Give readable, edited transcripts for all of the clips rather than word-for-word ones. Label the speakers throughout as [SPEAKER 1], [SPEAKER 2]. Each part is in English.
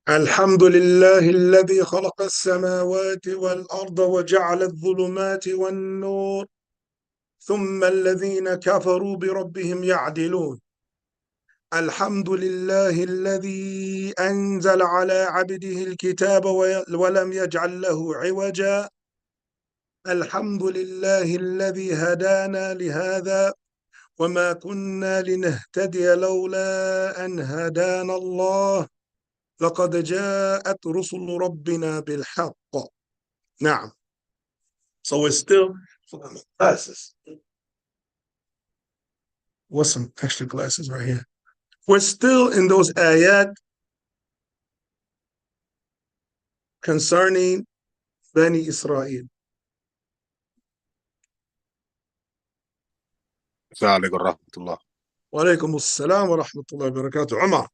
[SPEAKER 1] الحمد لله الذي خلق السماوات والأرض وجعل الظلمات والنور ثم الذين كفروا بربهم يعدلون. الحمد لله الذي أنزل على عبده الكتاب ولم يجعل له عوجا. الحمد لله الذي هدانا لهذا وما كنا لنهتدي لولا أن هدانا الله لقد جاءت رسل ربنا بالحق. نعم. So it's still glasses. What's some extra glasses right here? We're still in those ayat concerning Bani Israel.
[SPEAKER 2] السلام عليكم ورحمة الله.
[SPEAKER 1] وعليكم السلام ورحمة الله وبركاته. عمر.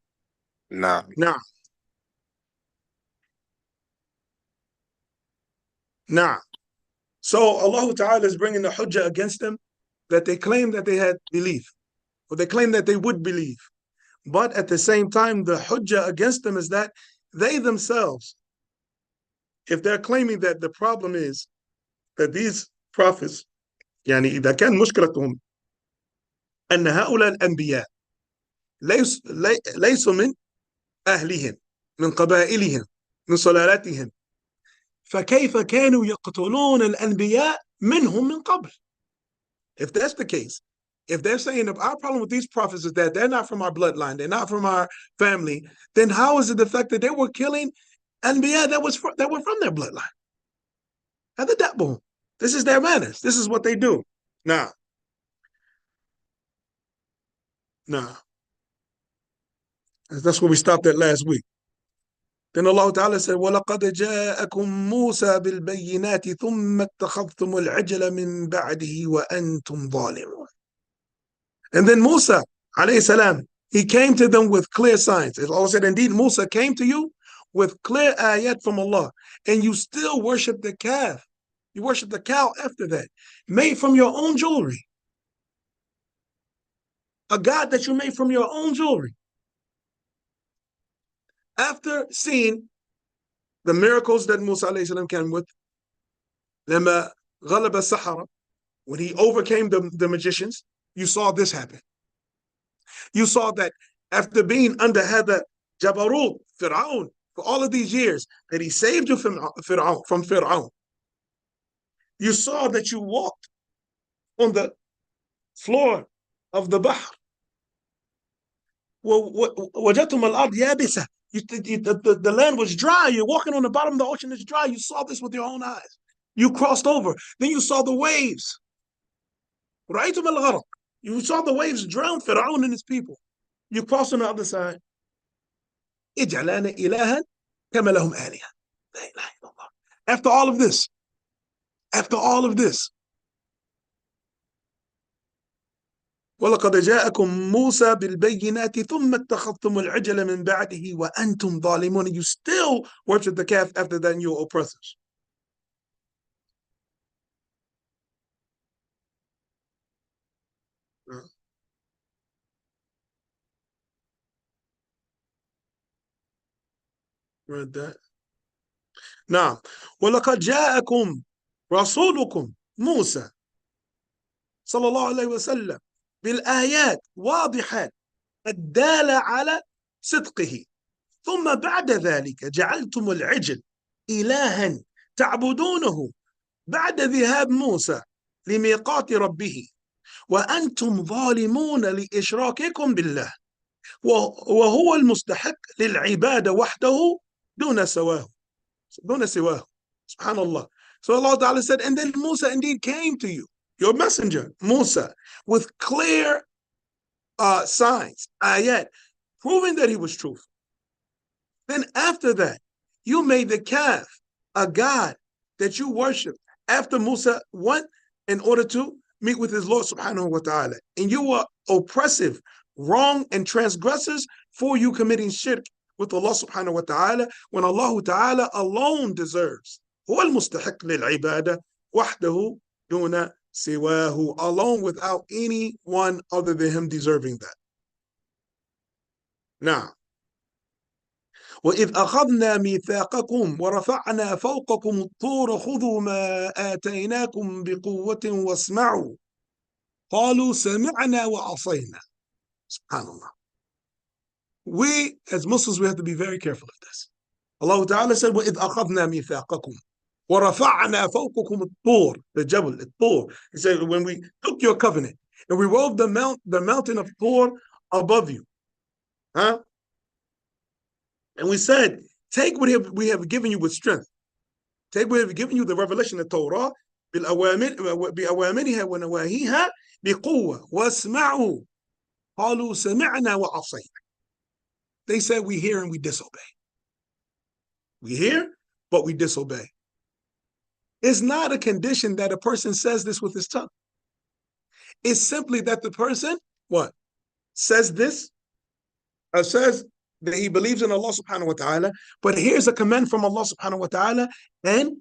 [SPEAKER 2] نعم.
[SPEAKER 1] نعم. نعم. So Allah Ta'ala is bringing the hujjah against them that they claim that they had belief, or they claim that they would believe. But at the same time, the hujjah against them is that they themselves, if they're claiming that the problem is that these prophets, يعني إذا كان مشكلتهم أن هؤلاء الأنبياء ليسوا من أهلهم، من قبائلهم، من سلالاتهم، فكيف كانوا يقتلون الأنبياء منهم من قبل? If that's the case, if they're saying that our problem with these prophets is that they're not from our bloodline, they're not from our family, then how is it the fact that they were killing Anbiya that were from their bloodline? This is their manners. This is what they do. Now, that's where we stopped at last week. Then Allah Ta'ala said, وَلَقَدْ جَاءَكُم مُوسَى بِالْبَيِّنَاتِ ثُمَّ اتَّخَذْتُمُ الْعِجْلَ مِن بَعْدِهِ وَأَنْتُمْ ظَالِمُونَ. And then Musa, alayhi salam, he came to them with clear signs. Allah said, indeed, Musa came to you with clear ayat from Allah, and you still worship the calf. You worship the cow after that, made from your own jewelry. A god that you made from your own jewelry. After seeing the miracles that Musa alayhi salam came with, لما غلب السحرة, when he overcame the magicians, you saw this happen. You saw that after being under Hada Jabarut, Fir'aun, for all of these years, that he saved you from Fir'aun. You saw that you walked on the floor of the Bahr. وَجَدْتُمُ الْأَرْضَ يَابِسَةً. The land was dry. You're walking on the bottom of the ocean, it's dry. You saw this with your own eyes. You crossed over. Then you saw the waves. رَأَيْتُمُ الْغَرَقَ. You saw the waves drown Fir'aun and his people. You crossed on the other side. اجعلنا إلها كما لهم آلهة. لا إله إلا الله. After all of this, وَلَقَدْ جَاءَكُم مُوسَى بِالْبَيِّنَاتِ ثُمَّ اتَّخَذْتُمُ الْعِجْلَ مِن بَعْدِهِ وَأَنْتُمْ ظَالِمُونَ. You still worship the calf after that, and you're oppressors. Read that. Now, وَلَقَدْ جَاءَكُم رَسُولُكُم موسى صلى الله عليه وسلم بالآيات واضحات الدالة على صدقه ثم بعد ذلك جعلتم العجل إلها تعبدونه بعد ذهاب موسى لميقات ربه وأنتم ظالمون لإشراككم بالله وهو المستحق للعبادة وحده دون سواه. Subhanallah. So Allah Ta'ala said, and then Musa indeed came to you, your messenger, Musa, with clear signs, ayat, proving that he was truthful. Then after that, you made the calf a god that you worship after Musa went in order to meet with his Lord subhanahu wa ta'ala. And you were oppressive, wrong, and transgressors for you committing shirk with Allah subhanahu wa ta'ala when Allah ta'ala alone deserves. هو المستحق للعبادة وحده دون سواه, alone without anyone other than him deserving that. Now, وإذ أخذنا ميثاقكم ورفعنا فوقكم الطور خذوا ما آتيناكم بقوة واسمعوا قالوا سمعنا وعصينا. SubhanAllah. We, as Muslims, we have to be very careful of this. Allah Ta'ala said, وَإِذْ أَخَذْنَا مِيثَاقَكُمْ وَرَفَعْنَا فَوْقَكُمُ الطُّورَ, the Jabal, the Tur. He said, when we took your covenant and we rolled the mountain of Tur above you, huh? And we said, take what we have given you with strength. Take what we have given you, the revelation of Torah, بأوامرها ونواهيها بقوة واسمعوا قالوا سمعنا وعصينا. They said we hear and we disobey. We hear, but we disobey. It's not a condition that a person says this with his tongue. It's simply that the person, what? Says this, says that he believes in Allah subhanahu wa ta'ala, but here's a command from Allah subhanahu wa ta'ala, and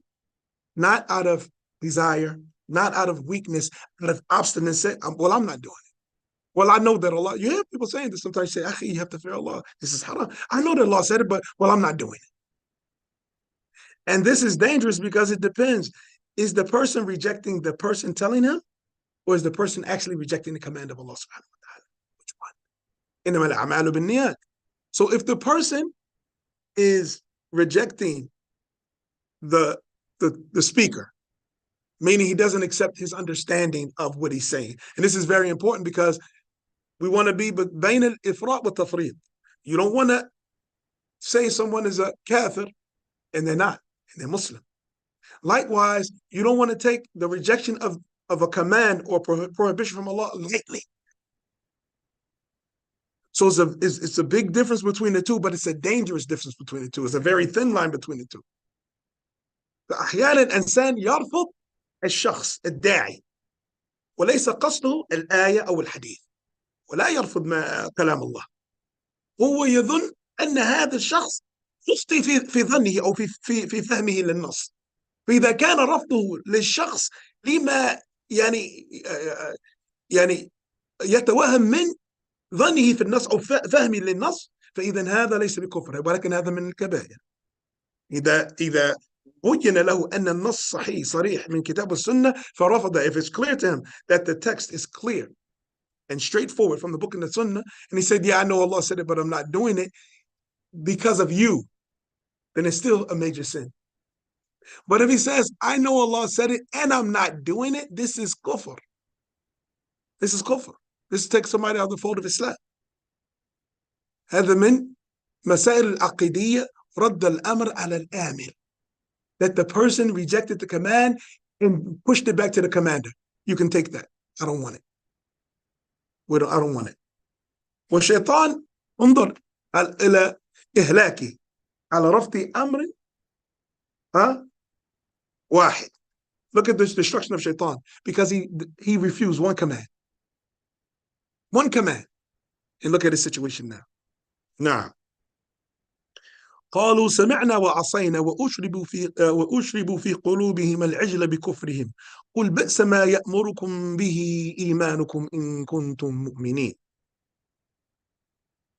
[SPEAKER 1] not out of desire, not out of weakness, out of obstinacy. Well, I'm not doing it. Well, I know that Allah, you hear people saying this sometimes, say, Akhi, you have to fear Allah. This is haram. I know that Allah said it, but, well, I'm not doing it. And this is dangerous because it depends. Is the person rejecting the person telling him, or is the person actually rejecting the command of Allah subhanahu wa ta'ala? Which one? إِنَّمَا الْأَعْمَالُ بِالنِّيَّاتِ. So if the person is rejecting the speaker, meaning he doesn't accept his understanding of what he's saying, and this is very important because we want to be بين الإفراط والتفريط. You don't want to say someone is a kafir and they're not, and they're Muslim. Likewise, you don't want to take the rejection of a command or prohibition from Allah lightly. So it's a big difference between the two, but it's a dangerous difference between the two. It's a very thin line between the two. فأحيانا الإنسان يرفض الشخص الداعي وليس قصده الآية أو الحديث، ولا يرفض كلام الله. هو يظن أن هذا الشخص يخطئ في ظنه أو في فهمه للنص. فإذا كان رفضه للشخص لما يعني يتوهم من ظنه في النص أو فهمه للنص، فإذا هذا ليس بكفر، ولكن هذا من الكبائر. إذا بين له أن النص صحيح صريح من كتاب السنة فرفض. If it's clear to him that the text is clear and straightforward from the book and the sunnah, and he said, yeah, I know Allah said it, but I'm not doing it because of you, then it's still a major sin. But if he says, I know Allah said it and I'm not doing it, this is kufr. This is kufr. This takes somebody out of the fold of Islam. هذا من مسائل العقيدية رد الأمر على الآمر. That the person rejected the command and pushed it back to the commander. You can take that. I don't want it. I don't want it. والشيطان انظر إلى إهلاكه على رفض أمر واحد. Look at the destruction of Shaitan because he refused one command. One command. And look at his situation now. نعم. قالوا سمعنا وعصينا وأشربوا في قلوبهم العجل بكفرهم قل بئس ما يأمركم به إيمانكم إن كنتم مؤمنين.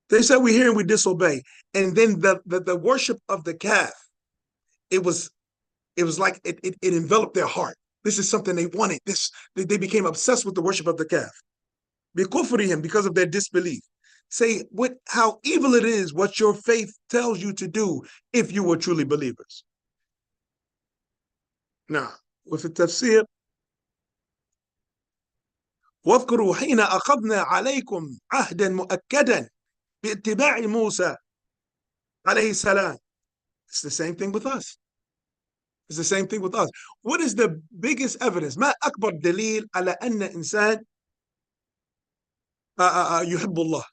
[SPEAKER 1] They said we hear and we disobey, and then the worship of the calf, it was like it enveloped their heart. This is something they wanted. They became obsessed with the worship of the calf. بكفرهم, because of their disbelief. Say how evil it is what your faith tells you to do if you were truly believers. Now, with the Tafseer, واذكروا حين أخذنا عليكم عهدا مؤكدا باتباع موسى عليه السلام. It's the same thing with us. It's the same thing with us. What is the biggest evidence? ما أكبر دليل على أن إنسان يحب الله.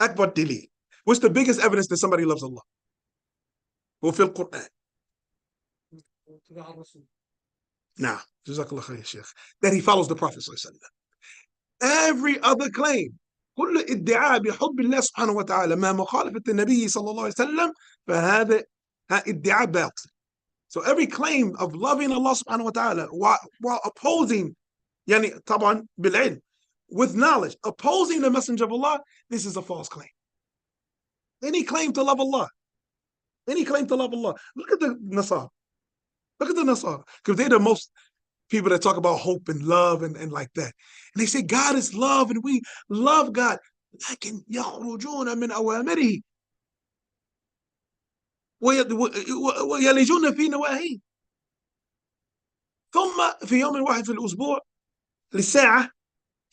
[SPEAKER 1] أكبر دليل. What's the biggest evidence that somebody loves Allah? وفي القرآن. Now, جزاك الله خير يا شيخ. That he follows the Prophet صلى الله عليه وسلم. Every other claim, كل ادعاء بحب الله سبحانه وتعالى ما مخالفة النبي صلى الله عليه وسلم فهذا ادعاء باطل. So every claim of loving Allah subhanahu wa ta'ala while opposing, يعني طبعا بالعلم, with knowledge, opposing the messenger of Allah, this is a false claim. Any claim to love Allah, Any claim to love Allah. Look at the Nasara. Look at the Nasara. Because they're the most people that talk about hope and love and like that. And they say God is love and we love God. لكن يخرجون من أوامره ويلجون في نواهيه ثم في يوم واحد في الأسبوع للساعة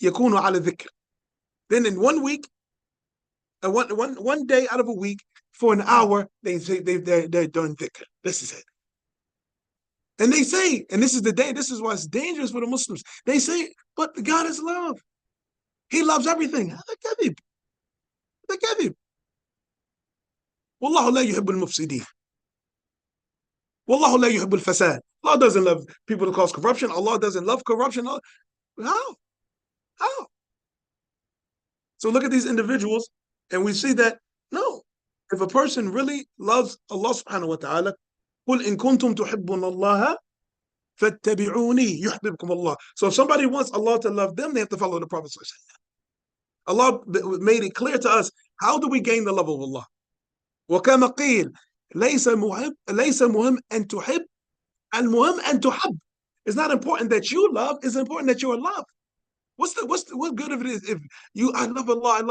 [SPEAKER 1] يكونوا على الذكر. Then in 1 week, one day out of a week, for an hour, they say they're doing dhikr. This is it. And they say, and this is the day, this is why it's dangerous for the Muslims. They say, but God is love. He loves everything. هذا كذب. هذا كذب. والله لا يحب المفسدين. والله لا يحب الفساد. Allah doesn't love people who cause corruption. Allah doesn't love corruption. How? How? So look at these individuals, and we see that, no, if a person really loves Allah subhanahu wa ta'ala, قُلْ إِن كُنْتُمْ تُحِبُّونَ اللَّهَ فَاتَّبِعُونِي يُحْبِبْكُمُ اللَّهُ. So if somebody wants Allah to love them, they have to follow the Prophet. Allah made it clear to us, how do we gain the love of Allah? وَكَمَا قِيلَ لَيْسَ مُهِمْ أَن تُحِبْ الْمُهِمْ أَن تُحَبْ. It's not important that you love, it's important that you are loved. What good if it is if I love Allah,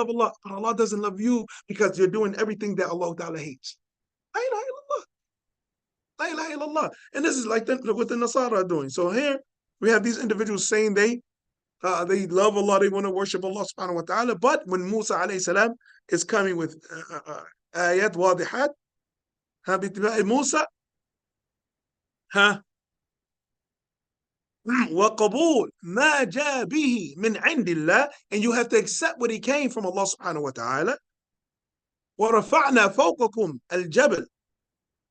[SPEAKER 1] but Allah doesn't love you because you're doing everything that Allah Ta'ala hates. La ilaha illallah. La ilaha illallah. And this is like what the Nasara are doing. So here we have these individuals saying they love Allah, they want to worship Allah subhanahu wa ta'ala, but when Musa alayhi salam is coming with ayat wadihat, باتباع Musa, وقبول ما جاء به من عند الله, and you have to accept what he came from Allah subhanahu wa ta'ala. ورفعنا فوقكم الجبل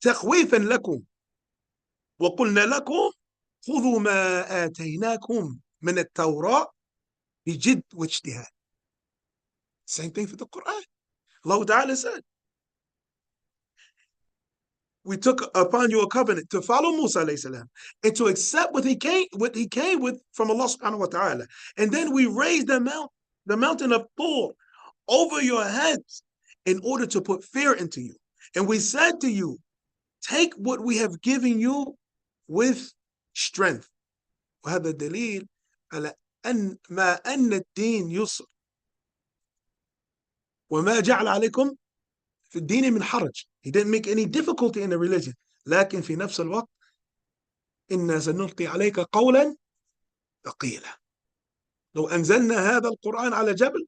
[SPEAKER 1] تخويفا لكم وقلنا لكم خذوا ما آتيناكم من التوراة بجد واجتهاد. Same thing for the Quran. Allah Ta'ala said, we took upon you a covenant to follow Musa alayhi salam and to accept what he came with from Allah subhanahu wa ta'ala. And then we raised the mountain of Thor over your heads in order to put fear into you. And we said to you, take what we have given you with strength. وهذا دليل على أن ما أن الدين يسر وما جعل عليكم في الدين من حرج. He didn't make any difficulty in the religion. لكن في نفس الوقت إنا سنلقي عليك قولا ثقيلا لو أنزلنا هذا القرآن على جبل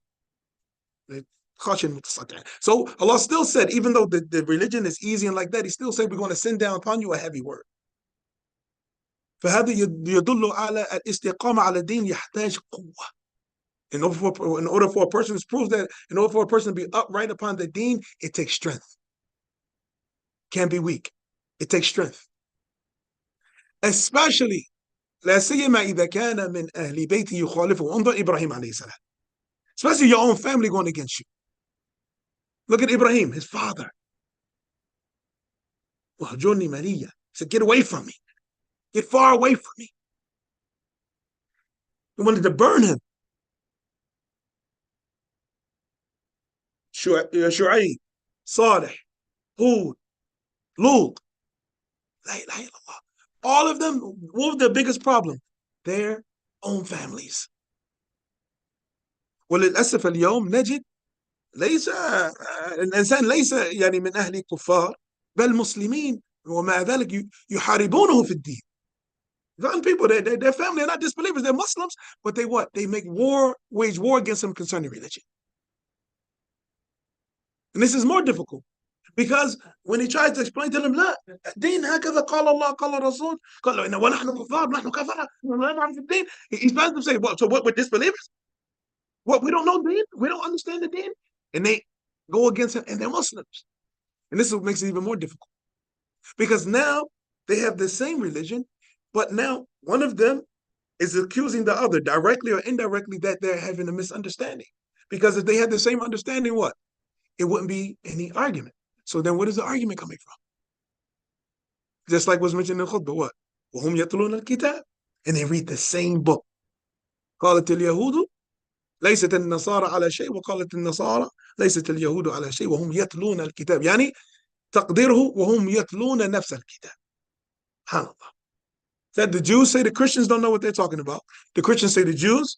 [SPEAKER 1] خاشن متصدع. So Allah still said, even though the religion is easy and like that, he still said we're going to send down upon you a heavy word. فهذا يدل على الاستقامة على الدين يحتاج قوة. In order for a person to prove that, in order for a person to be upright upon the deen, it takes strength. Can't be weak. It takes strength. Especially, لا سيما إذا كان من أهل بيته يخالفه. انظر إبراهيم عليه السلام. Especially your own family going against you. Look at Ibrahim, his father. وهجرني مليا. He said, get away from me. Get far away from me. He wanted to burn him. Shu'ayb, Salih, Hud, Lut. All of them, what was the biggest problem? Their own families. وللأسف اليوم نجد ليس الإنسان ليس يعني من أهل الكفار بل مسلمين ومع ذلك يحاربونه في الدين. Some people, their family are not disbelievers, they're Muslims, but they what? They wage war against them concerning religion. And this is more difficult because when he tries to explain to them, لا الدين هكذا قال الله قال الرسول قالوا إن ونحن كفار نحن كفرة لا نعرف الدين. He's trying to say, what? So what? We're disbelievers? What? We don't know deen? We don't understand the deen? And they go against him, and they're Muslims. And this is what makes it even more difficult because now they have the same religion, but now one of them is accusing the other directly or indirectly that they're having a misunderstanding. Because if they had the same understanding, what? It wouldn't be any argument. So then what is the argument coming from? Just like was mentioned in the khutbah, what? وَهُمْ يَتْلُونَ الْكِتَابِ. And they read the same book. قالت اليهود ليست النصارى على شيء وقالت النصارى ليست اليهود على شيء وهم يتلون الكتاب. يعني تقديره وهم يتلون نفس الكتاب. سبحان Allah. That the Jews say the Christians don't know what they're talking about. The Christians say the Jews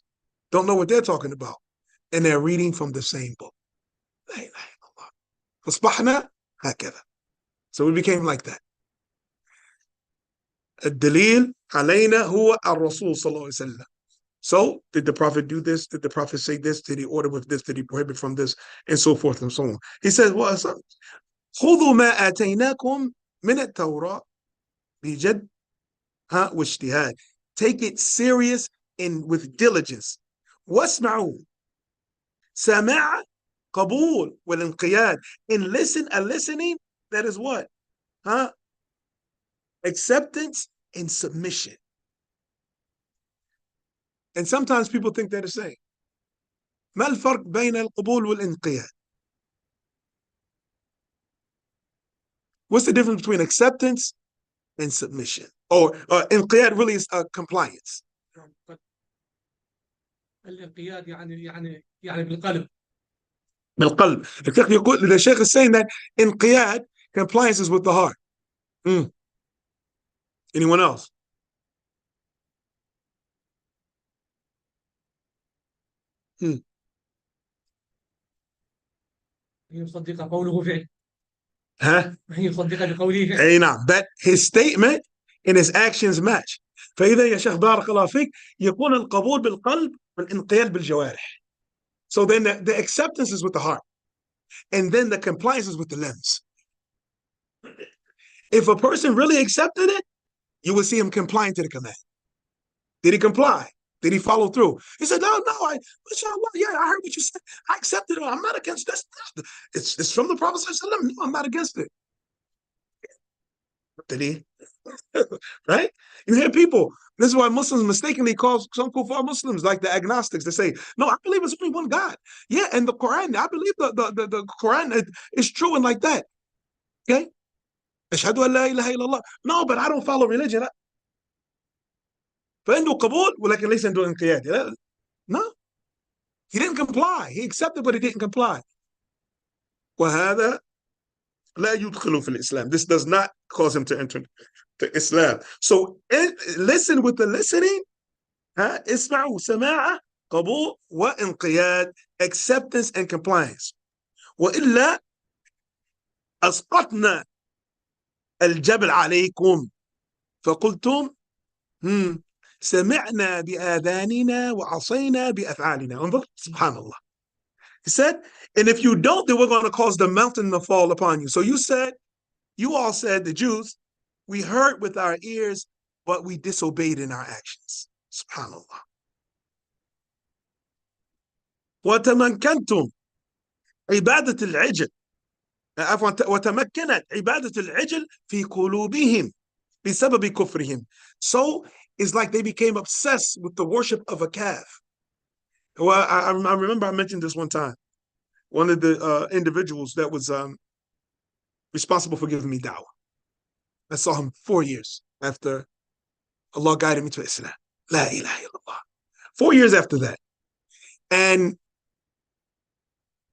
[SPEAKER 1] don't know what they're talking about. And they're reading from the same book. لا إله إلا الله. فأصبحنا هكذا. So we became like that. الدليل علينا هو الرسول صلى الله عليه وسلم. So, did the Prophet do this? Did the Prophet say this? Did he order with this? Did he prohibit from this? And so forth and so on. He says, well, خذوا ما آتيناكم من التوراة بجد واجتهاد. Take it serious and with diligence. واسمعوا. سماع قبول والانقياد. And listen, a listening that is what? Acceptance and submission. And sometimes people think they're the same. ما الفرق بين القبول والانقياد? What's the difference between acceptance and submission? Or انقياد really is compliance.
[SPEAKER 3] الانقياد يعني بالقلب.
[SPEAKER 1] بالقلب. The Sheikh is saying that انقياد, compliance is with the heart. Anyone else?
[SPEAKER 3] يصدق قوله فعل. يصدق بقوله فعل.
[SPEAKER 1] أي نعم. That his statement and his actions match. فإذا يا شيخ بارك الله فيك يكون القبول بالقلب والانقياد بالجوارح. So then the acceptance is with the heart. And then the compliance is with the limbs. If a person really accepted it, you would see him complying to the command. Did he comply? Did he follow through? He said, no, inshallah, yeah, I heard what you said. I accepted it. I'm not against this. It's from the Prophet. No, I'm not against it. Did he? Right? You hear people. This is why Muslims mistakenly call some kuffar Muslims like the agnostics. They say, no, I believe it's only one God. Yeah, and the Quran, I believe the Quran is true and like that. Okay? أشهد أن لا إله إلا الله. No, but I don't follow religion. فعنده قبول ولكن ليس عنده انقياد. No. He didn't comply. He accepted, but he didn't comply. وهذا لا يدخل في الإسلام. This does not cause him to enter to Islam. So listen with the listening. اسمعوا سماعة قبول وانقياد, acceptance and compliance. وإلا أسقطنا الجبل عليكم فقلتم سمعنا بآذاننا وعصينا بأفعالنا. انظر, subhanallah. He said, and if you don't, then we're going to cause the mountain to fall upon you. So you all said, the Jews, we heard with our ears, but we disobeyed in our actions. Subhanallah. وتمكنتم عبادة العجل وتمكنت عبادة العجل في قلوبهم بسبب كفرهم. So it's like they became obsessed with the worship of a calf. Well, I remember I mentioned this one time. One of the individuals that was responsible for giving me da'wah. I saw him 4 years after Allah guided me to Islam. La ilaha illallah. 4 years after that. And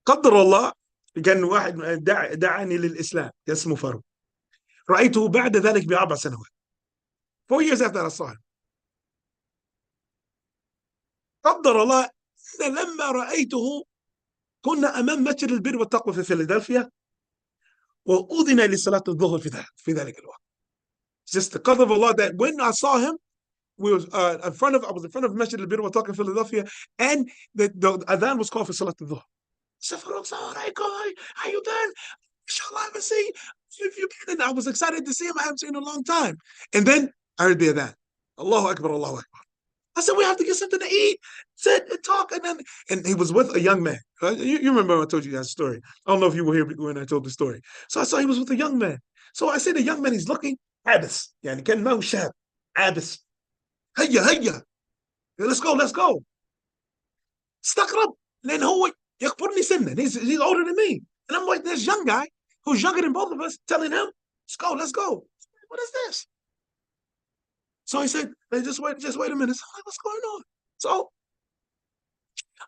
[SPEAKER 1] قدر الله كان واحد دعاني للإسلام اسمه فاروق. رأيته بعد ذلك ب4 سنوات. 4 years after I saw him. قدر الله لما رأيته كنا أمام مسجد البر والتقوى في فيلادلفيا وأذن لصلاة الظهر في ذلك الوقت. Just the qadr of Allah that when I saw him, I was in front of Masjid al-Bir wa Taqwa in Philadelphia, and the adhan was called for Salat al-Dhuhr. So how you doing? Inshallah, I haven't seen you. And I was excited to see him. I haven't seen him in a long time. And then I heard the adhan. Allahu Akbar, Allahu Akbar. I said, we have to get something to eat, sit and talk. And he was with a young man. You remember I told you that story. I don't know if you were here when I told the story. So I saw he was with a young man. So I said, the young man, he's looking, عابس. يعني كان ما هو شاب. عابس. هيا. Let's go. استغرب لأن هو يكبرني سنا. He's older than me. And I'm like, this young guy who's younger than both of us telling him, let's go. What is this? So he said, hey, just wait a minute. So I'm like, what's going on? So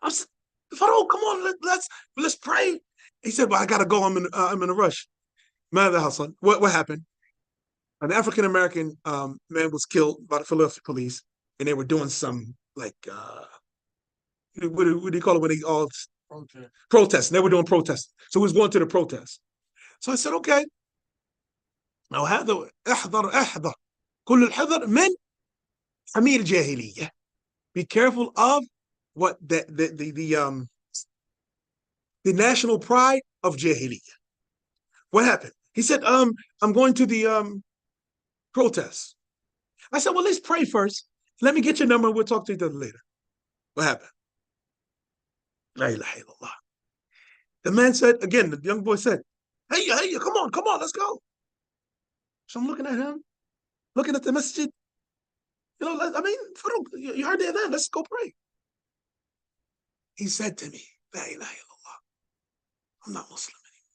[SPEAKER 1] I said, Farouk, come on, let's pray. He said, well, I gotta go. I'm in a rush. ماذا حصل? What happened? An African American man was killed by the Philadelphia police, and they were doing some like what do you call it when they all protesting? They were doing protests, so he was going to the protest. So I said, okay. Now هذا احذر كل الحذر من حمير جاهلية. Be careful of what the national pride of Jahiliyyah. What happened? He said, I'm going to the protest. I said, well, let's pray first. Let me get your number and we'll talk to each other later. What happened? La ilaha illallah. The man said, again, the young boy said, hey, come on, let's go. So I'm looking at him, looking at the masjid. You know, I mean, Farouk, you heard the adhan, let's go pray. He said to me, La ilaha illallah, I'm not Muslim anymore.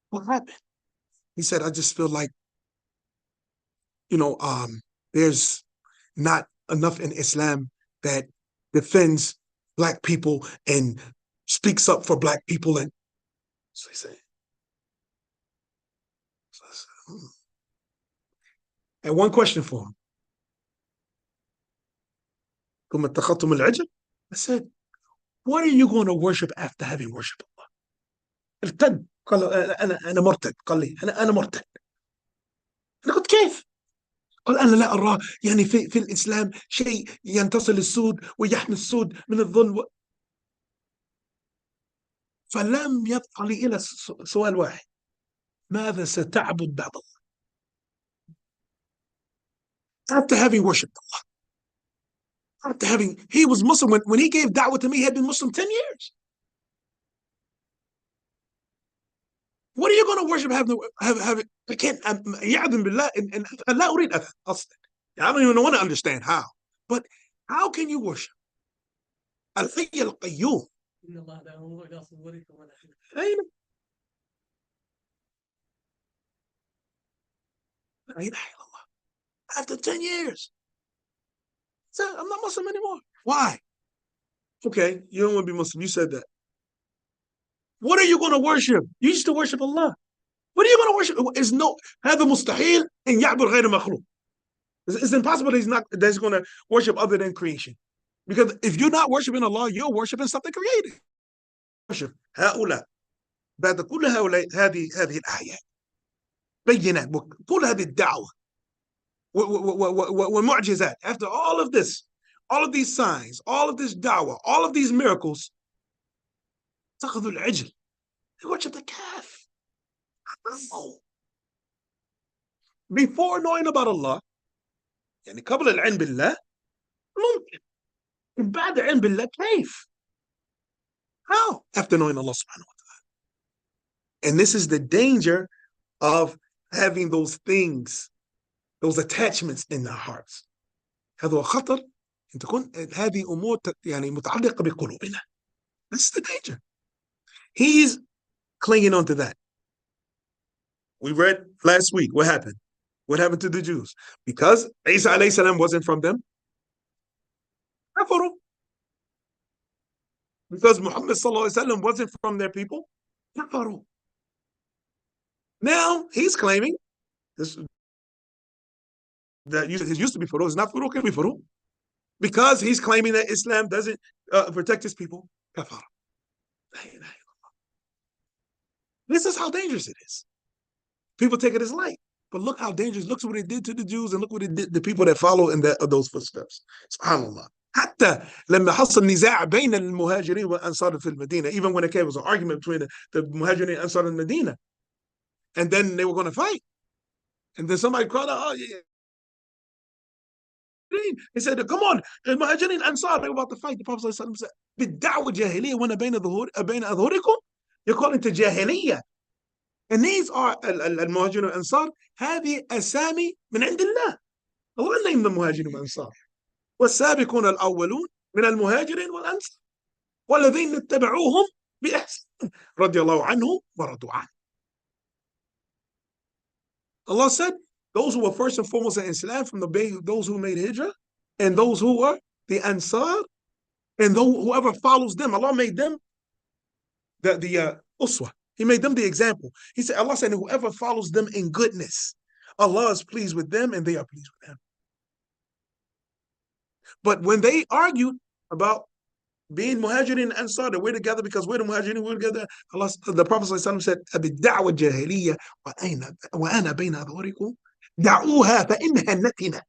[SPEAKER 1] What happened? He said, I just feel like, there's not enough in Islam that defends black people and speaks up for black people. And so he said, And one question for him. I said, what are you going to worship after having worshiped Allah? ارتد قال أنا مرتد قال لي أنا مرتد. أنا قلت كيف؟ قال أنا لا أراه يعني في الإسلام شيء ينتصر للسود ويحمي السود من الظلم فلم يبقى لي إلا سؤال واحد. ماذا ستعبد بعد الله؟ After having worshipped Allah. He was Muslim when he gave da'wah to me, he had been Muslim 10 years. What are you going to worship? I can't, يعظم بالله and لا أريد أصلا. I don't even want to understand how. But how can you worship? الحي القيوم.
[SPEAKER 3] إن الله لا ينظر إلى صوركم ولا
[SPEAKER 1] أين؟ لا إله إلا الله. After 10 years. So I'm not Muslim anymore. Why? Okay, you don't want to be Muslim. You said that. What are you going to worship? You used to worship Allah. What are you going to worship? Is no هذا مستحيل أن يعبد غير مخلوق. It's impossible that he's going to worship other than creation. Because if you're not worshiping Allah, you're worshiping something created. Worship هؤلاء بعد كل هؤلاء هذه الآيات بينات كل هذه الدعوة والمعجزات. After all of this, all of these signs, all of this da'wah, all of these miracles, اتخذوا العجل. They worship the calf. Before knowing about Allah, يعني قبل العلم بالله ممكن. بعد العلم بالله كيف? How? After knowing Allah subhanahu wa ta'ala. And this is the danger of having those things, those attachments in our hearts. هذا هو خطر أن تكون هذه أمور يعني متعلقة بقلوبنا. That's the danger. He's clinging on to that. We read last week what happened. What happened to the Jews? Because Isa alayhi salam wasn't from them. كفروا. Because Muhammad sallallahu alayhi wasallam wasn't from their people. كفروا. Now he's claiming this that it used to be Furu. It's not Furu, can be Furu. Because he's claiming that Islam doesn't protect his people. كفر. This is how dangerous it is. People take it as light. But look how dangerous. Look what it did to the Jews and look what it did to the people that follow in those footsteps. SubhanAllah. حتى لما حصل نزاع بين المهاجرين والأنصار في المدينة, even when it was an argument between the muhajirin and Ansar in Medina, and then they were going to fight, and then somebody cried out, oh yeah. He said, come on, the muhajirin Ansar, they were about to fight. The Prophet said, بالدعوة جاهلية وأنا بين أظهركم. You're calling to jahiliyyah. And these are المهاجرين والأنصار. هذه أسامي من عند الله. Allah named the muhajirin والأنصار. والسابقون الأولون من المهاجرين والأنصار والذين اتبعوهم بإحسان رضي الله عنهم ورضوا عنه. Allah said, those who were first and foremost in Islam from those who made hijrah, and those who were the Ansar, and whoever follows them. Allah made them the uswa. He made them the example. He said, Allah said, whoever follows them in goodness, Allah is pleased with them and they are pleased with him. But when they argued about being Muhajirin and Ansar, that we're together because we're the Muhajirin, we're together. Allah, the Prophet ﷺ said, "Abid-da'wa jahiliya wa ana bayna adhurikum da'uha fa innaha natina."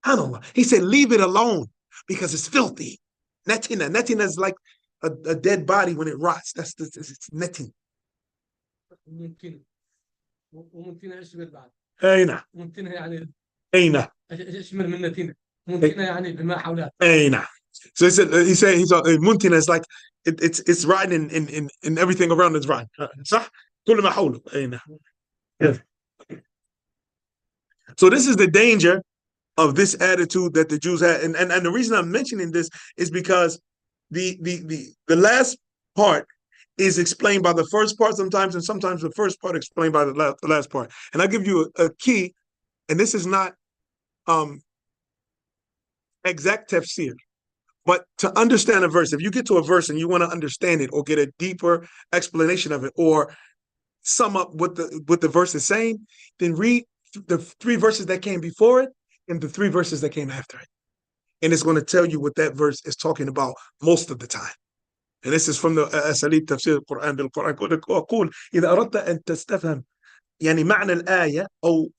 [SPEAKER 1] SubhanAllah. He said, leave it alone because it's filthy. Natina. Natina is like a dead body when it rots. It's netting.
[SPEAKER 3] ممكن وممكن اشبه بعد
[SPEAKER 1] أين
[SPEAKER 3] ممكن يعني
[SPEAKER 1] أين
[SPEAKER 3] اشمل من نتينه ممكن يعني بما حولها.
[SPEAKER 1] أين. So he said he's muntina is like it's rotten in everything around it's rotten. صح؟ كل ما حوله. أين. Yes. So this is the danger of this attitude that the Jews had, and the reason I'm mentioning this is because the last part is explained by the first part sometimes, and sometimes the first part explained by the last part. And I'll give you a key, and this is not exact tafseer, but to understand a verse, if you get to a verse and you want to understand it or get a deeper explanation of it or sum up what the verse is saying, then read the 3 verses that came before it and the 3 verses that came after it. And it's going to tell you what that verse is talking about most of the time. And this is from the أساليب تفسير القرآن بالقرآن. أقول إذا أردت أن تستفهم يعني معنى الآية أو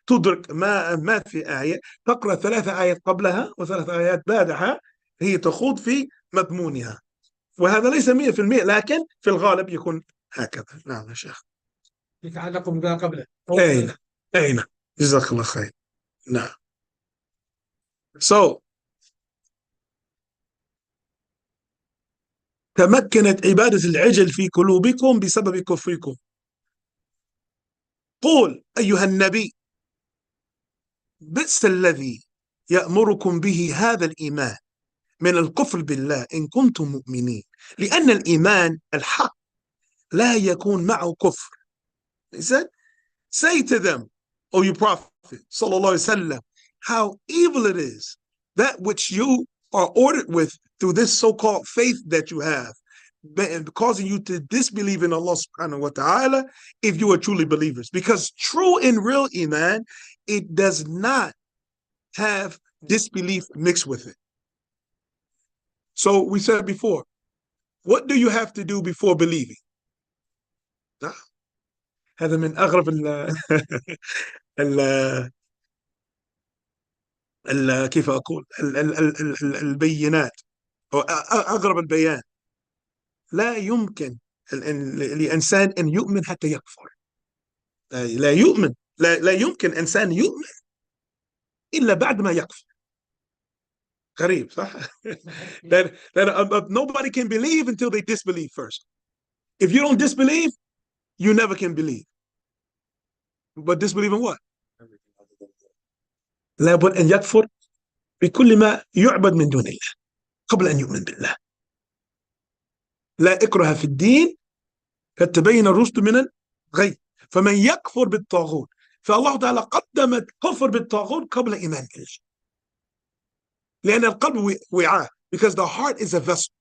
[SPEAKER 1] تدرك ما في آية، تقرأ 3 آيات قبلها و3 آيات بعدها، هي تخوض في مضمونها. وهذا ليس 100%، لكن في الغالب يكون هكذا. نعم يا شيخ.
[SPEAKER 3] يتعلق بما قبله.
[SPEAKER 1] أين جزاك الله خير. نعم. So تمكنت عبادة العجل في قلوبكم بسبب كفركم. قول أيها النبي بئس الذي يأمركم به هذا الإيمان من الكفر بالله إن كنتم مؤمنين، لأن الإيمان الحق لا يكون معه كفر. He said, say to them, O you prophet, sallallahu alaihi wasallam, how evil it is that which you are ordered with through this so-called faith that you have, causing you to disbelieve in Allah subhanahu wa ta'ala if you are truly believers. Because true and real iman, it does not have disbelief mixed with it. So we said before, what do you have to do before believing? هذا من أغرب كيف أقول البينات أو أغرب البيان. لا يمكن لإنسان أن يؤمن حتى يكفر. لا يؤمن، لا يمكن إنسان يؤمن إلا بعد ما يكفر. غريب صح؟ that nobody can believe until they disbelieve first. If you don't disbelieve, you never can believe. But disbelieve in what? لابد أن يكفر بكل ما يعبد من دون الله قبل أن يؤمن بالله. لا إكراه في الدين قد تبين الرشد من الغي فمن يكفر بالطاغوت. فالله تعالى قدم الكفر بالطاغوت قبل إيمان بالله. لأن القلب وعاء, because the heart is a vessel.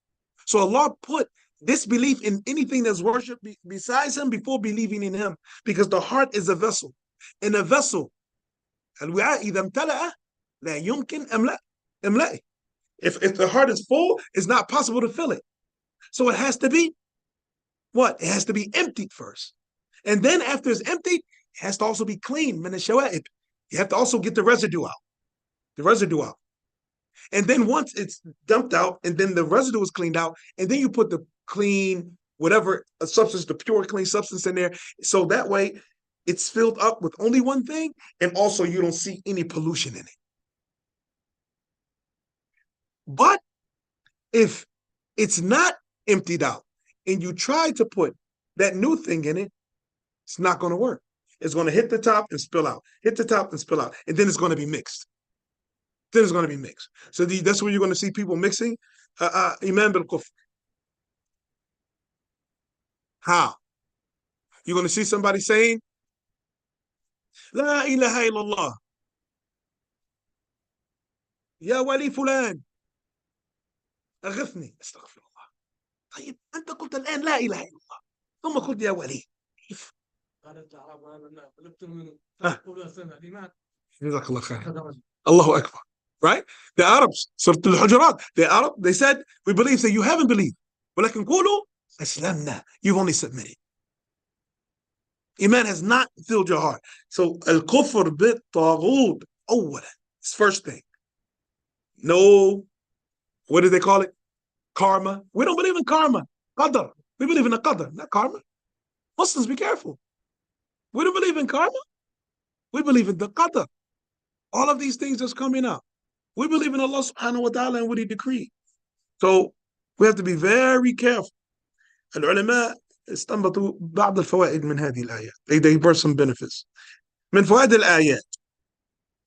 [SPEAKER 1] So Allah put disbelief in anything that's worshipped besides him before believing in him, because the heart is a vessel. In a vessel, الوعاء إذا امتلأ لا يمكن إملائه. If the heart is full, it's not possible to fill it. So it has to be what? It has to be emptied first. And then after it's emptied, it has to also be clean. من الشوائب. You have to also get the residue out. The residue out. And then once it's dumped out, and then the residue is cleaned out, and then you put the clean, whatever substance, the pure clean substance in there. So that way it's filled up with only one thing, and also you don't see any pollution in it. But if it's not emptied out and you try to put that new thing in it, it's not going to work. It's going to hit the top and spill out, hit the top and spill out, and then it's going to be mixed. Then it's going to be mixed. So that's where you're going to see people mixing iman bil kufr. How? You're going to see somebody saying لا إله إلا الله يا ولي فلان أغثني، أستغفر الله. طيب أنت قلت الآن لا إله إلا الله ثم قلت يا ولي، كيف؟
[SPEAKER 3] قالت الأعراب آمنا قلت منهم
[SPEAKER 1] آه.
[SPEAKER 3] قولوا أسلمنا الإيمان.
[SPEAKER 1] جزاك الله خير. Allahu Akbar. Right? The Arabs, Surah Al-Hujurat, the Arab, they said, we believe. Say, you haven't believed. ولكن قولوا أسلمنا. You've only submitted. Iman has not filled your heart. So, الكفر بالطاغوت أولا. It's first thing. No, what do they call it? Karma. We don't believe in karma. Qadar. We believe in a qadar, not karma. Muslims, be careful. We don't believe in karma. We believe in the qadar. All of these things that's coming up. We believe in Allah subhanahu wa ta'ala and what He decreed. So we have to be very careful. العلماء استنبطوا بعض الفوائد من هذه الآيات. They brought some benefits. من فوائد الآيات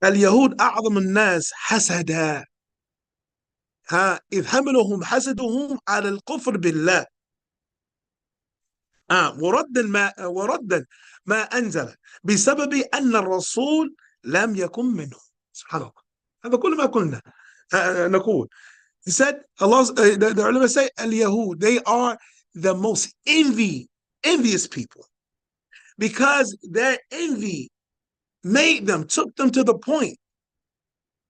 [SPEAKER 1] اليهود أعظم الناس حسدا إذ حملهم حسدهم على الكفر بالله وردا ما أنزل بسبب أن الرسول لم يكن منهم. سبحان الله. هذا كل ما قلنا نقول. He said, the ulama say, al-Yahud, they are the most envious people because their envy took them to the point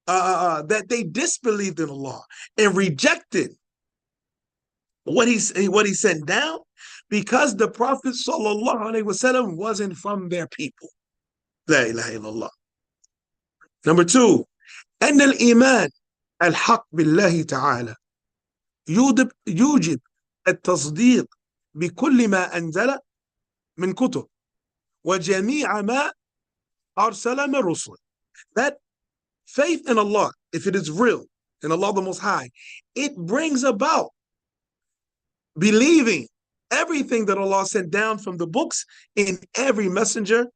[SPEAKER 1] that they disbelieved in Allah and rejected what he sent down because the Prophet sallallahu alaihi wasallam wasn't from their people. La ilaha illallah. Number 2, أن الإيمان الحق بالله تعالى يوجب التصديق بكل ما أنزل من كتب وجميع ما أرسل من رسل. That faith in Allah, if it is real, in Allah the Most High, it brings about believing everything that Allah sent down from the books in every messenger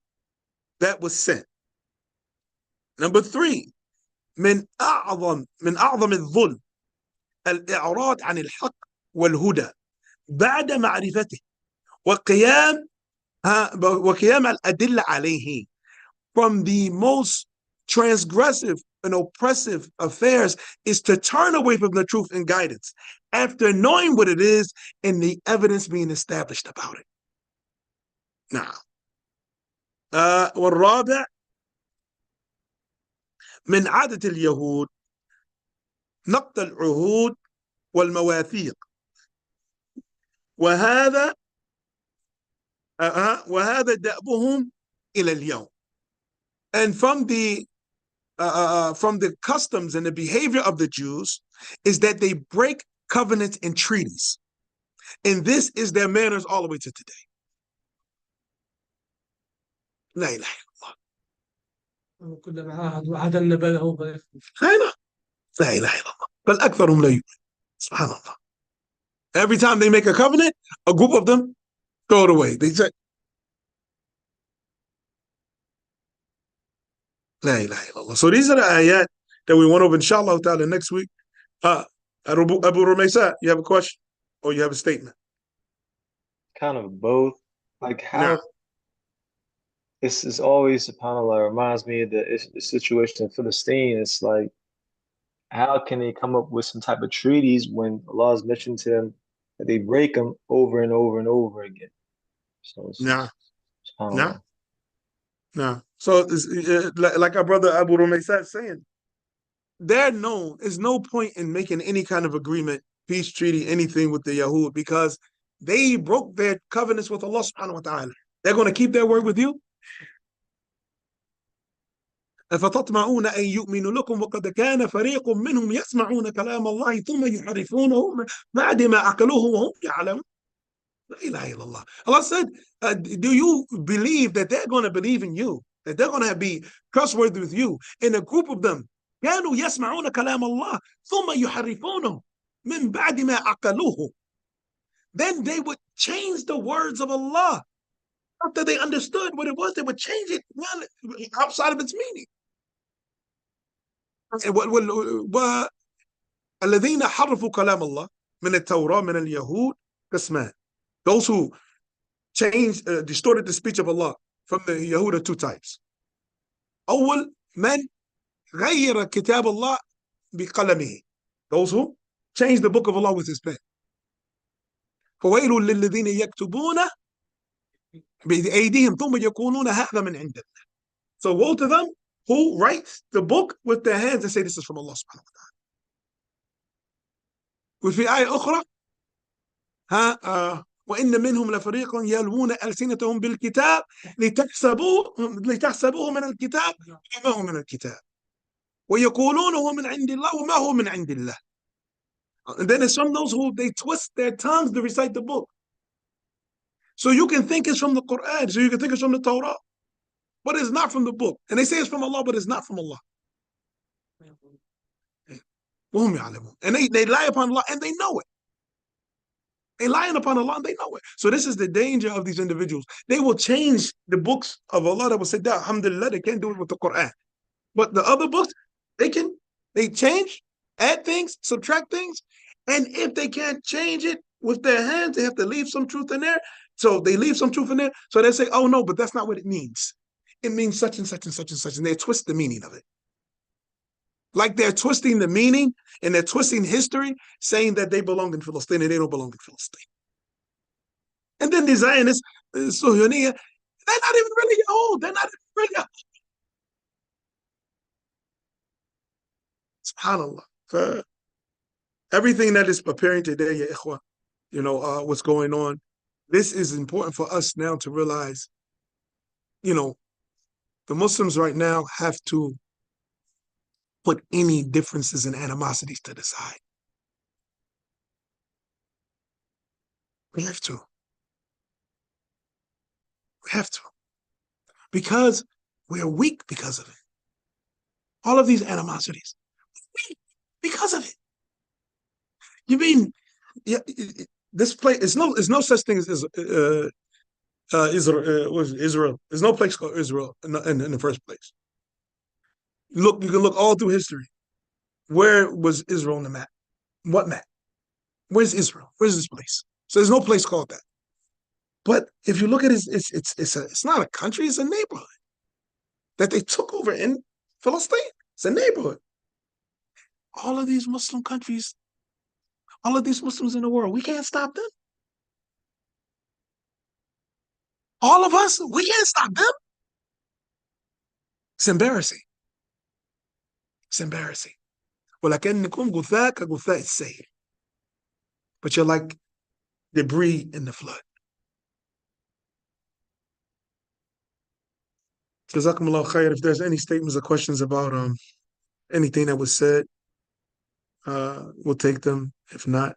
[SPEAKER 1] that was sent. Number 3, من أعظم الظلم الإعراض عن الحق والهدى بعد معرفته وقيام الأدلة عليه. From the most transgressive and oppressive affairs is to turn away from the truth and guidance after knowing what it is and the evidence being established about it. Now, والرابع من عادة اليهود نقض العهود والمواثيق وهذا دأبهم إلى اليوم. And from the customs and the behavior of the Jews is that they break covenants and treaties. And this is their manners all the way to today. لا إله إلا الله.
[SPEAKER 3] كلما عاهدوا عهدا نبذه
[SPEAKER 1] لا إله إلا الله. بل أكثرهم لا يؤمن. سبحان الله. Every time they make a covenant, a group of them throw it away. They say, La ilaha illallah. So these are the ayat that we went over, inshallah ta'ala, next week. Abu Rumaysa, you have a question or you have a statement?
[SPEAKER 4] Kind of both. Like how
[SPEAKER 1] Yeah.
[SPEAKER 4] it's always, subhanAllah, reminds me of the situation in Philistine. It's like, how can they come up with some type of treaties when Allah has mentioned to them that they break them over and over and over again? So it's
[SPEAKER 1] Nah.
[SPEAKER 4] subhanAllah.
[SPEAKER 1] Nah. So like our brother Abu Rumaysa is saying, there's no point in making any kind of agreement, peace treaty, anything with the Yahud because they broke their covenants with Allah subhanahu wa ta'ala. They're going to keep their word with you? أفتطمعون أن يؤمنوا لكم وقد كان فريق منهم يسمعون كلام الله ثم يحرفونه بعد ما عقلوه وهم يعلمون. لا إله إلا الله. Allah said, do you believe that they're going to believe in you, that they're going to be trustworthy with you? In a group of them كانوا يسمعون كلام الله ثم يحرفونه من بعد ما عقلوه. Then they would change the words of Allah. After they understood what it was, they would change it outside of its meaning. الذين حرفوا كلام الله من التوراة من اليهود قسمان. Those who changed, distorted the speech of Allah from the Yahud are 2 types. أول من غير كتاب الله بقلمه. Those who changed the book of Allah with his pen. فويل للذين يكتبون بأيديهم ثم يقولون هذا من عند الله. So woe to them who writes the book with their hands and say this is from Allah subhanahu wa ta'ala. وفي آية أخرى وإن منهم لفريق يلوون ألسنتهم بالكتاب لتحسبوه من الكتاب وما هو من الكتاب ويقولون هو من عند الله وما هو من عند الله. And then there's some of those who they twist their tongues to recite the book. So you can think it's from the Quran, so you can think it's from the Torah, but it's not from the book. And they say it's from Allah, but it's not from Allah. And they lie upon Allah and they know it. They lying upon Allah and they know it. So this is the danger of these individuals. They will change the books of Allah that will say that, alhamdulillah, they can't do it with the Quran. But the other books, they change, add things, subtract things. And if they can't change it with their hands, they have to leave some truth in there. So they leave some truth in there. So they say, oh no, but that's not what it means. It means such and such and such and such. And they twist the meaning of it. Like they're twisting the meaning and they're twisting history, saying that they belong in Palestine and they don't belong in Palestine. And then the Zionists, Suhuniya, they're not even really old. They're not even really old. SubhanAllah. So everything that is appearing today, ya ikhwa, what's going on, this is important for us now to realize, the Muslims right now have to put any differences and animosities to the side. We have to. We have to. Because we're weak because of it. All of these animosities. Weak because of it. You mean, this place, there's no such thing as Israel. There's no place called Israel in the first place. You can look all through history. Where was Israel on the map? What map? Where's Israel? Where's this place? So there's no place called that. But if you look at it, it's not a country, it's a neighborhood that they took over in Palestine. It's a neighborhood. All of these Muslim countries, all of these Muslims in the world, we can't stop them. All of us, we can't stop them. It's embarrassing. It's embarrassing. وَلَكَنِّكُمْ غُثَاء كَغُثَاءِ السَّيْلِ. But you're like debris in the flood. Jazakumullah khair. If there's any statements or questions about anything that was said, we'll take them. If not,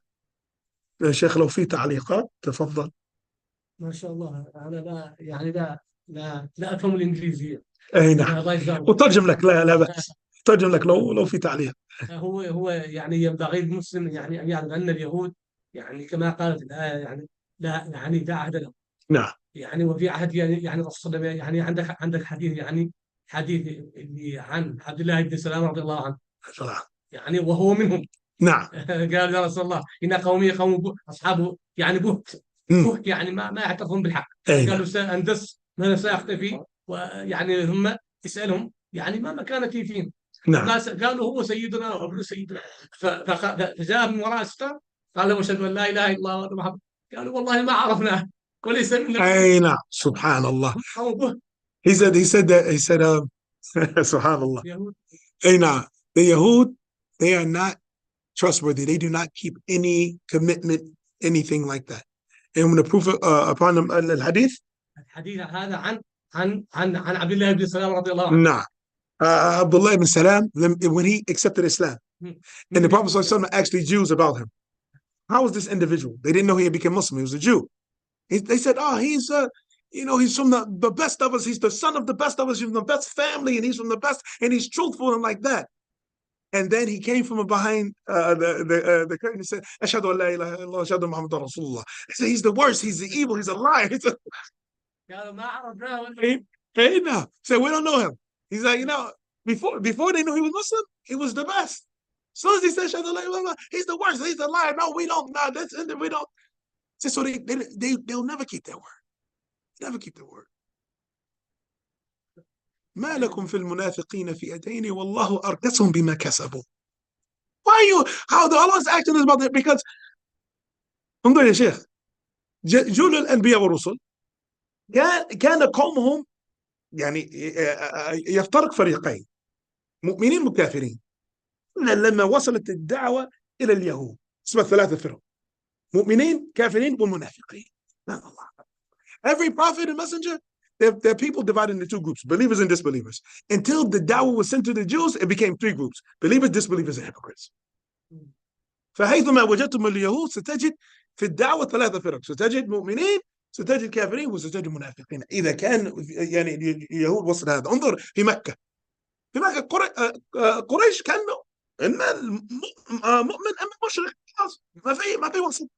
[SPEAKER 1] شيخ لو في تعليقات تفضل.
[SPEAKER 3] ما شاء الله أنا لا أفهم الإنجليزية.
[SPEAKER 1] أي نعم. وترجم لك لا بأس. ترجم لك لو في تعليق.
[SPEAKER 3] هو ينبغي المسلم أن يعلم أن اليهود كما قالت الآية لا عهد لهم.
[SPEAKER 1] نعم.
[SPEAKER 3] وفي عهد الرسول عندك حديث اللي عن عبد الله بن سلام رضي الله عنه. وهو منهم.
[SPEAKER 1] نعم.
[SPEAKER 3] قال يا رسول الله إن قومي قوم أصحابه بهت ما يعترفون بالحق. قالوا سأندس ماذا سأختفي هم يسألهم ما مكانتي فيهم.
[SPEAKER 1] نعم.
[SPEAKER 3] قالوا هو سيدنا وابن سيدنا. فجاء من وراء الستار قال لهم أشهد أن لا إله إلا الله وأن محمد. قالوا والله ما عرفناه وليس منا.
[SPEAKER 1] أي نعم. سبحان الله. He said Subhanallah. أي نعم. The Yahud, they are not trustworthy. They do not keep any commitment, anything like that. And when the proof upon them, الحديث
[SPEAKER 3] هذا عن عبد الله بن سلام رضي الله عنه.
[SPEAKER 1] نعم. Abdullah ibn Salam, when he accepted Islam, and the Prophet ﷺ asked the Jews about him. How was this individual? They didn't know he had become Muslim. He was a Jew. They said, he's he's from the best of us. He's the son of the best of us. He's from the best family, and he's from the best, and he's truthful and like that. And then he came from behind the curtain and said, Ashhadu an la ilaha illallah, Ashhadu Muhammadan Rasulullah. He said, he's the worst, he's the evil, he's a liar. So we don't know him. He's like, before they knew he was Muslim, he was the best. As soon as he said, Ashhadu an la ilaha illallah, he's the worst, he's a liar. No, we don't. No, we don't. So they'll never keep their word. Never keep their word. ما لكم في المنافقين فئتين والله أركسهم بما كسبوا. Why you, how the Allah's action is about it? Because انظر يا شيخ، جل الأنبياء والرسل كان قومهم يعني يفترق فريقين، مؤمنين وكافرين. لما وصلت الدعوة إلى اليهود اسمها ثلاثة فرق، مؤمنين كافرين ومنافقين. Every prophet and messenger, their people divided into two groups, believers and disbelievers. Until the dawah was sent to the Jews, it became three groups, believers, disbelievers, and hypocrites. فحيثما وجدتم اليهود ستجد في الدعوة ثلاثة فرق، ستجد مؤمنين، ستجد كافرين، وستجد منافقين. إذا كان يعني اليهود وصل هذا. انظر في مكة، قريش كانوا إما مؤمن أما مشرك، خلاص ما في وصل.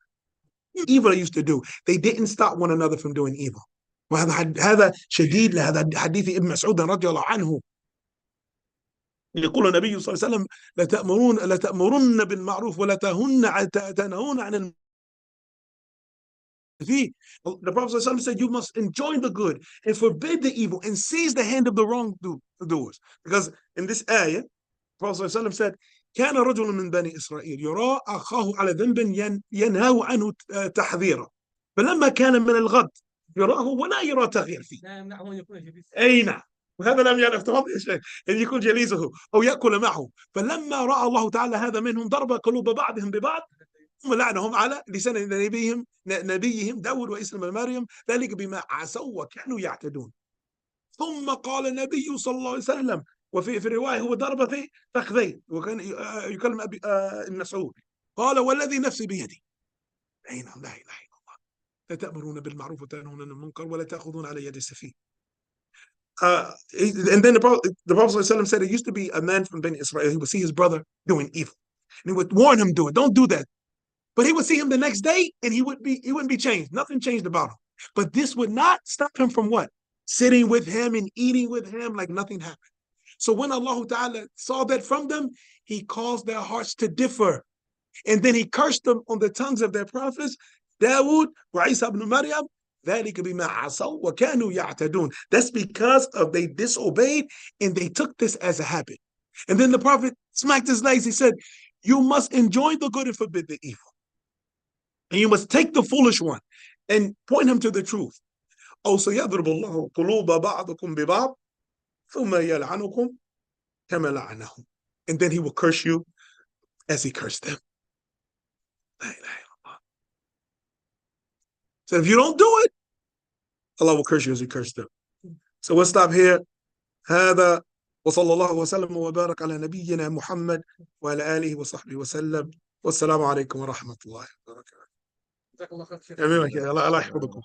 [SPEAKER 1] Evil used to do, they didn't stop one another from doing evil. وهذا شديد لهذا حديث ابن مسعود رضي الله عنه. يقول النبي صلى الله عليه وسلم لتأمرن بالمعروف ولا تنهون عن the Prophet ﷺ said you must enjoin the good and forbid the evil and seize the hand of the wrongdoers. Because in this ayah, Prophet ﷺ said كان رجل من بني إسرائيل يرى أخاه على ذنب ينهاه عنه تحذيرا فلما كان من الغد يراه ولا يرى تغيير فيه.
[SPEAKER 3] لا يمنعه أن يكون جليسا.
[SPEAKER 1] أي نعم، وهذا لم يعني افترض يا شيخ أن يكون جليسه أو يأكل معه. فلما رأى الله تعالى هذا منهم ضرب قلوب بعضهم ببعض ولعنهم على لسان نبيهم داود وعيسى بن مريم ذلك بما عصوا وكانوا يعتدون. ثم قال النبي صلى الله عليه وسلم وفي الرواية هو ضرب في فخذيه وكان يكلم ابن مسعود قال والذي نفسي بيدي أين لا إله إلا الله لتأمرون بالمعروف وتنهون عن المنكر ولا تأخذون على يد السفيه. And then the Prophet ﷺ said it used to be a man from Bani Israel. He would see his brother doing evil and he would warn him, don't do that. But he would see him the next day and he wouldn't be changed. Nothing changed about him. But this would not stop him from what? Sitting with him and eating with him like nothing happened. So when Allah Ta'ala saw that from them, he caused their hearts to differ. And then he cursed them on the tongues of their prophets, Dawood wa Isa ibn Maryam. ذلك بما عصوا وكانوا يعتدون. That's because of they disobeyed and they took this as a habit. And then the Prophet smacked his legs. He said, you must enjoin the good and forbid the evil. And you must take the foolish one and point him to the truth. أو سيضرب الله قلوب بعضكم ببعض ثم يلعنكم كما لعنهم. And then he will curse you as he cursed them. So if you don't do it, Allah will curse you as he cursed them. So we'll stop here. هذا وصلى الله وسلم وبارك على نبينا محمد وعلى آله وصحبه وسلم والسلام عليكم ورحمة الله وبركاته.
[SPEAKER 3] جزاك الله خير.
[SPEAKER 1] الله يحفظكم.